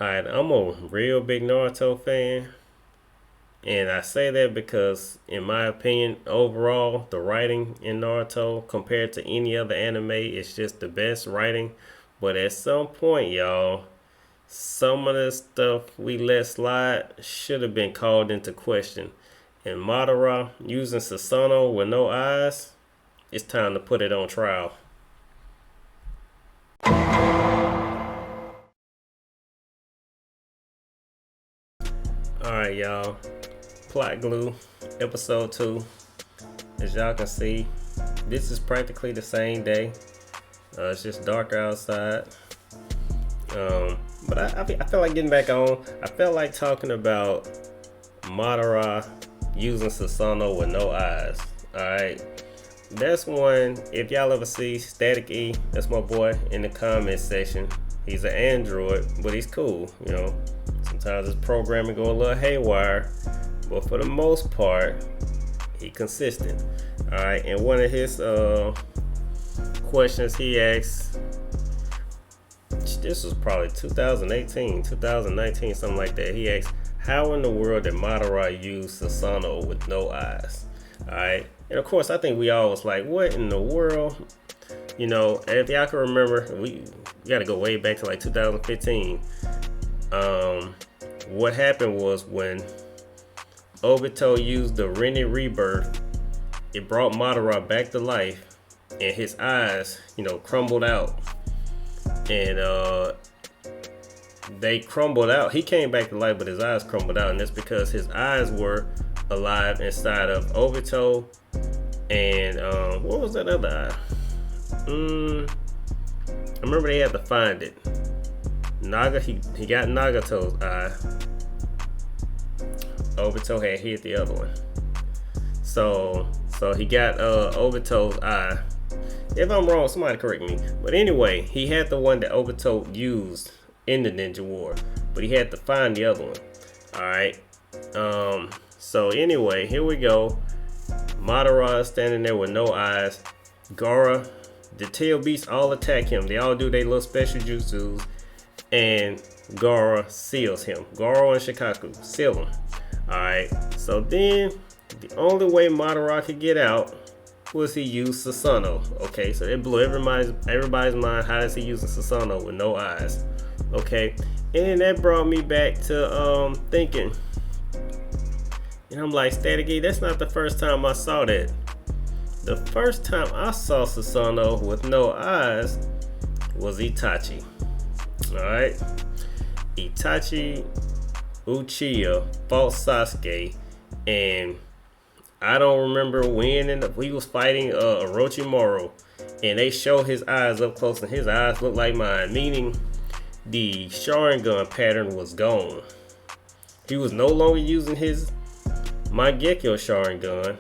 Alright, I'm a real big Naruto fan, and I say that because, in my opinion, overall, the writing in Naruto compared to any other anime is just the best writing. But at some point, y'all, some of the stuff we let slide should have been called into question. And Madara using Susanoo with no eyes, it's time to put it on trial. Alright, y'all. Plot glue, episode 2. As y'all can see, this is practically the same day. It's just darker outside. But I feel like getting back on. I felt like talking about Madara using Susanoo with no eyes. Alright. That's one, if y'all ever see Static E, that's my boy in the comment section. He's an android, but he's cool, you know. Sometimes his programming go a little haywire, but for the most part, he consistent. Alright, and one of his questions he asked, this was probably 2018, 2019, something like that. He asked, how in the world did Madara use Susanoo with no eyes? Alright, and of course, I think we all was like, what in the world? You know, and if y'all can remember, we got to go way back to like 2015. What happened was when Obito used the Rinne Rebirth, it brought Madara back to life, and his eyes, you know, crumbled out. And they crumbled out. He came back to life, but his eyes crumbled out, and that's because his eyes were alive inside of Obito. And what was that other eye? I remember they had to find it. Naga, he got Nagato's eye. Obito had hit the other one. So he got Obito's eye. If I'm wrong, somebody correct me. But anyway, he had the one that Obito used in the Ninja War, but he had to find the other one. Alright. So anyway, here we go. Madara standing there with no eyes. Gaara, the tail beasts all attack him. They all do their little special jutsus. And Gaara seals him. Gaara and Shikaku seal him. Alright. So then, the only way Madara could get out was he used Susanoo. Okay, so it blew everybody's mind. How does he use Susanoo with no eyes? Okay, and that brought me back to thinking. And I'm like, Static E, that's not the first time I saw that. The first time I saw Susanoo with no eyes was Itachi. Alright. Itachi Uchiha fought Sasuke, and I don't remember when he was fighting Orochimaru, and they show his eyes up close, and his eyes look like mine, meaning the Sharingan pattern was gone. He was no longer using his Mangekyo Sharingan.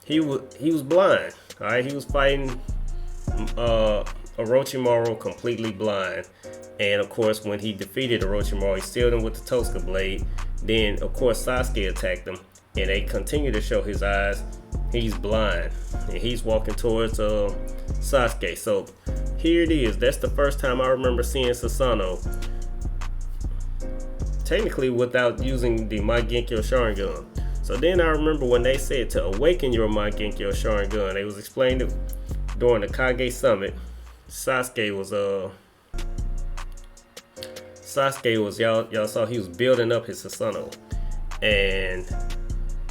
He was blind. Alright, he was fighting Orochimaru completely blind. And of course, when he defeated Orochimaru, he sealed him with the Tosuke blade. Then of course Sasuke attacked him, and they continue to show his eyes. He's blind, and he's walking towards Sasuke. So here it is. That's the first time I remember seeing Susanoo, technically without using the Mangekyo Sharingan. So then I remember when they said to awaken your Mangekyo Sharingan, they was explained it during the Kage Summit. Sasuke was y'all saw he was building up his Susanoo, and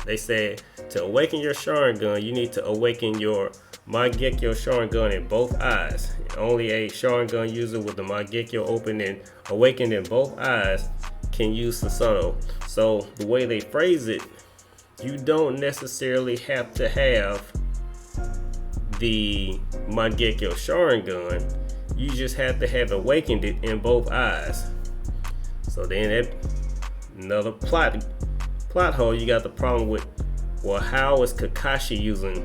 they said to awaken your Sharingan, you need to awaken your Mangekyo Sharingan in both eyes. Only a Sharingan user with the Mangekyo open and awakened in both eyes can use Susanoo. So the way they phrase it, you don't necessarily have to have the Mangekyo Sharingan. You just have to have awakened it in both eyes. So then that another plot hole. You got the problem with, well, how is Kakashi using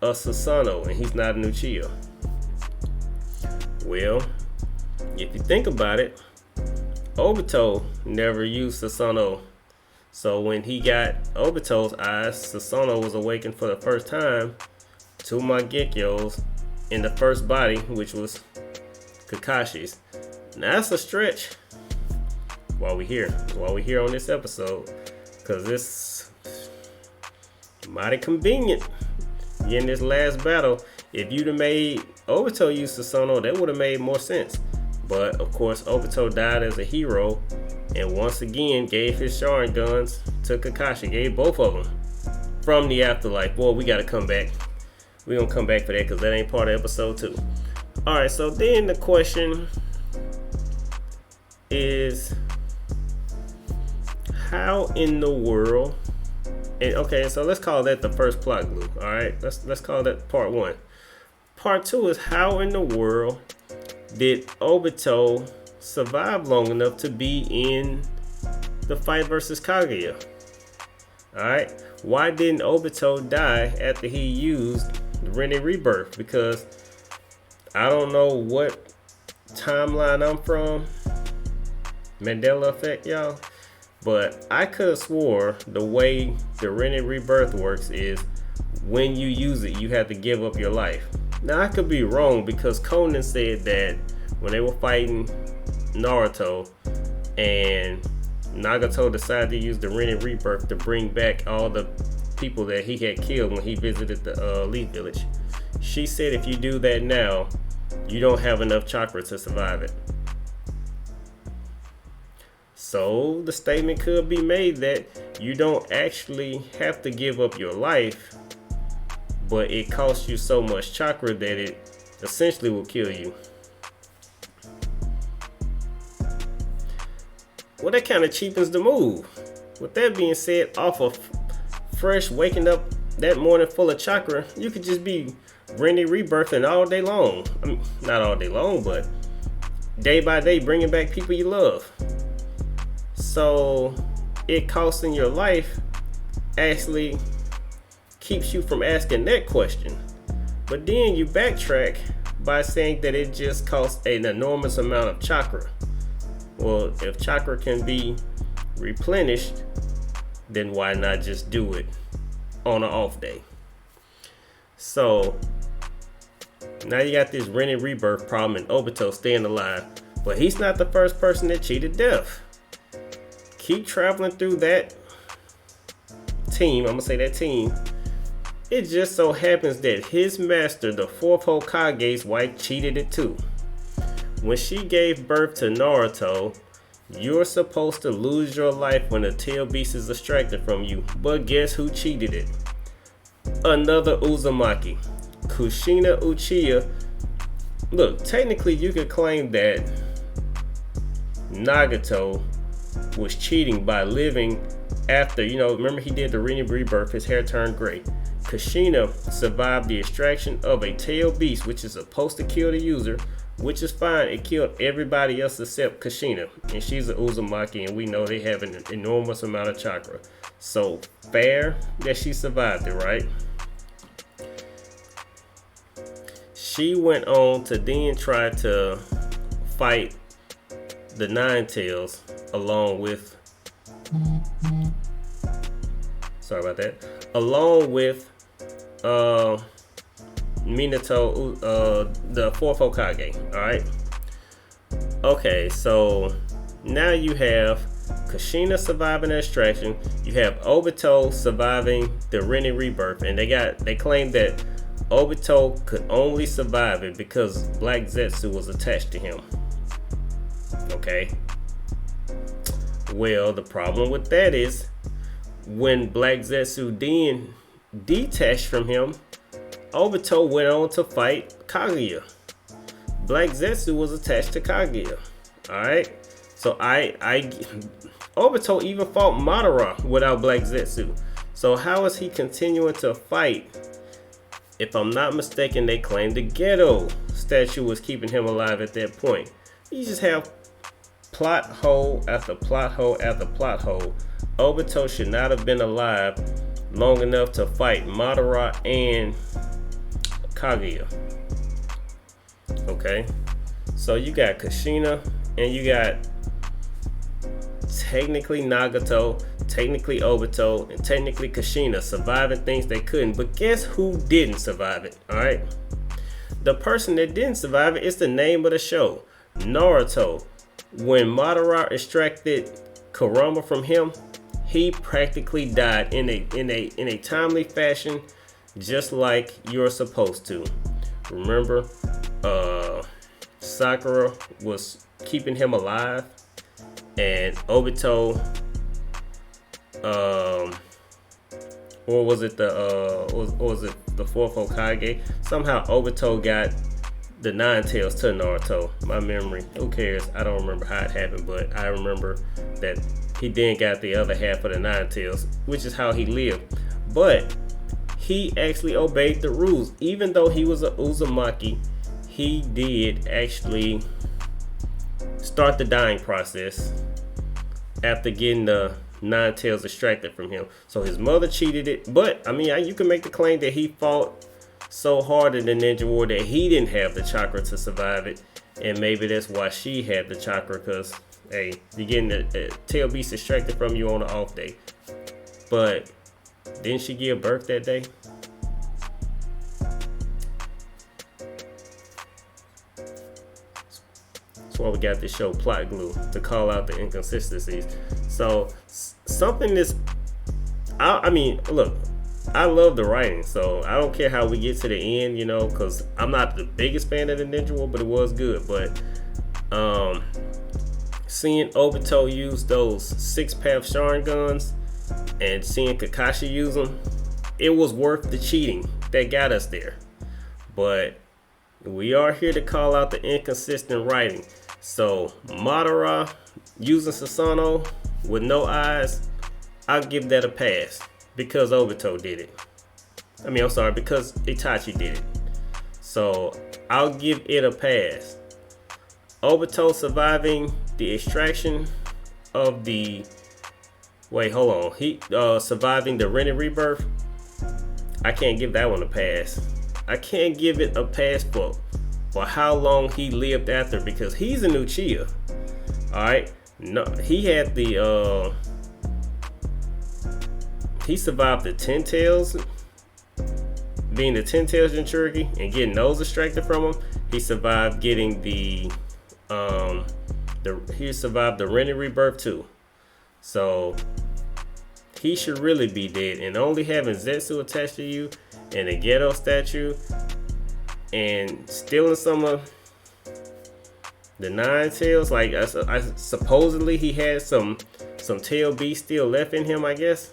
a Susanoo and he's not an Uchiha? Well, if you think about it, Obito never used Susanoo. So when he got Obito's eyes, Susanoo was awakened for the first time to Mangekyos in the first body, which was Kakashi's. Now that's a stretch. While we here on this episode, because it's mighty convenient. In this last battle, if you'd have made Obito use Susanoo, that would have made more sense. But of course, Obito died as a hero, and once again gave his Sharingans to Kakashi. Gave both of them from the afterlife. Boy, we gotta come back. We gonna come back for that because that ain't part of episode 2. All right, so then the question is, how in the world? And okay, so let's call that the first plot glue. All right, let's call that part 1. Part 2 is, how in the world did Obito survive long enough to be in the fight versus Kaguya? All right, why didn't Obito die after he used the Rinne Rebirth? Because I don't know what timeline I'm from, Mandela effect, y'all. But I could have swore the way the Rinne Rebirth works is when you use it, you have to give up your life. Now I could be wrong, because Conan said that when they were fighting Naruto and Nagato decided to use the Rinne Rebirth to bring back all the people that he had killed when he visited the Elite Village. She said if you do that now, you don't have enough chakra to survive it. So the statement could be made that you don't actually have to give up your life, but it costs you so much chakra that it essentially will kill you. Well, that kind of cheapens the move. With that being said, off of fresh waking up that morning full of chakra, you could just be Rinne Rebirthing all day long. I mean, not all day long, but day by day, bringing back people you love. So it costing your life actually keeps you from asking that question. But then you backtrack by saying that it just costs an enormous amount of chakra. Well, if chakra can be replenished, then why not just do it on an off day? So now you got this Rinne Rebirth problem and Obito staying alive. But he's not the first person that cheated death. Keep traveling through that team. I'm gonna say that team. It just so happens that his master, the 4th Hokage's wife, cheated it too. When she gave birth to Naruto, you're supposed to lose your life when a tail beast is extracted from you. But guess who cheated it? Another Uzumaki, Kushina Uchiha. Look, technically you could claim that Nagato was cheating by living after, remember he did the Rinne Rebirth, his hair turned gray. Kushina survived the extraction of a tail beast, which is supposed to kill the user, which is fine. It killed everybody else except Kushina, and she's an Uzumaki, and we know they have an enormous amount of chakra. So fair that she survived it, right? She went on to then try to fight the Nine Tails along with Minato, the 4th Hokage. Alright. Okay, so now you have Kushina surviving the extraction, you have Obito surviving the Rinne Rebirth, and they claim that Obito could only survive it because Black Zetsu was attached to him. Okay. Well, the problem with that is when Black Zetsu then detached from him, Obito went on to fight Kaguya. Black Zetsu was attached to Kaguya. Alright? So Obito even fought Madara without Black Zetsu. So how is he continuing to fight? If I'm not mistaken, they claim the Geto statue was keeping him alive at that point. You just have plot hole after plot hole after plot hole. Obito should not have been alive long enough to fight Madara and Kaguya. Okay, so you got Kushina and you got technically Nagato, technically Obito, and technically Kushina surviving things they couldn't. But guess who didn't survive it? Alright, the person that didn't survive it is the name of the show. Naruto, when Madara extracted Kurama from him, he practically died in a timely fashion, just like you're supposed to. Remember, Sakura was keeping him alive, and Obito, or was it the fourth Hokage? Somehow Obito got the Nine Tails to Naruto. My memory, who cares? I don't remember how it happened, but I remember that he then got the other half of the Nine Tails, which is how he lived. But he actually obeyed the rules. Even though he was a Uzumaki, he did actually start the dying process after getting the Nine Tails extracted from him. So his mother cheated it. But, I mean, you can make the claim that he fought so hard in the Ninja War that he didn't have the chakra to survive it. And maybe that's why she had the chakra, because, hey, you're getting the tail beast extracted from you on an off day. But didn't she give birth that day? That's why we got this show Plot Glue, to call out the inconsistencies. So something is, I mean, look, I love the writing, so I don't care how we get to the end, you know, because I'm not the biggest fan of the Ninja War, but it was good. But seeing Obito use those 6-path Sharingans and seeing Kakashi use them, it was worth the cheating that got us there. But we are here to call out the inconsistent writing. So Madara using Susanoo with no eyes, I'll give that a pass, because Obito did it. I mean, I'm sorry, because Itachi did it. So I'll give it a pass. Obito surviving the extraction of the, wait, hold on. He surviving the Rinne Rebirth. I can't give that one a pass. I can't give it a pass for how long he lived after, because he's a new Chia. Alright. No, he had the he survived the 10 tails, being the 10 tails Jinchuriki and getting those extracted from him. He survived getting he survived the Rinne Rebirth too. So he should really be dead, and only having Zetsu attached to you and a ghetto statue and stealing some of the 9 tails, like I supposedly he had some tail beast still left in him, I guess.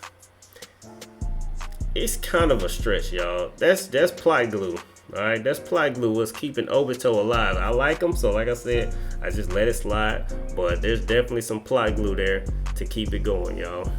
It's kind of a stretch, y'all. That's plot glue. Alright, that's plot glue, was keeping Obito alive. I like him, so like I said, I just let it slide. But there's definitely some plot glue there to keep it going, y'all.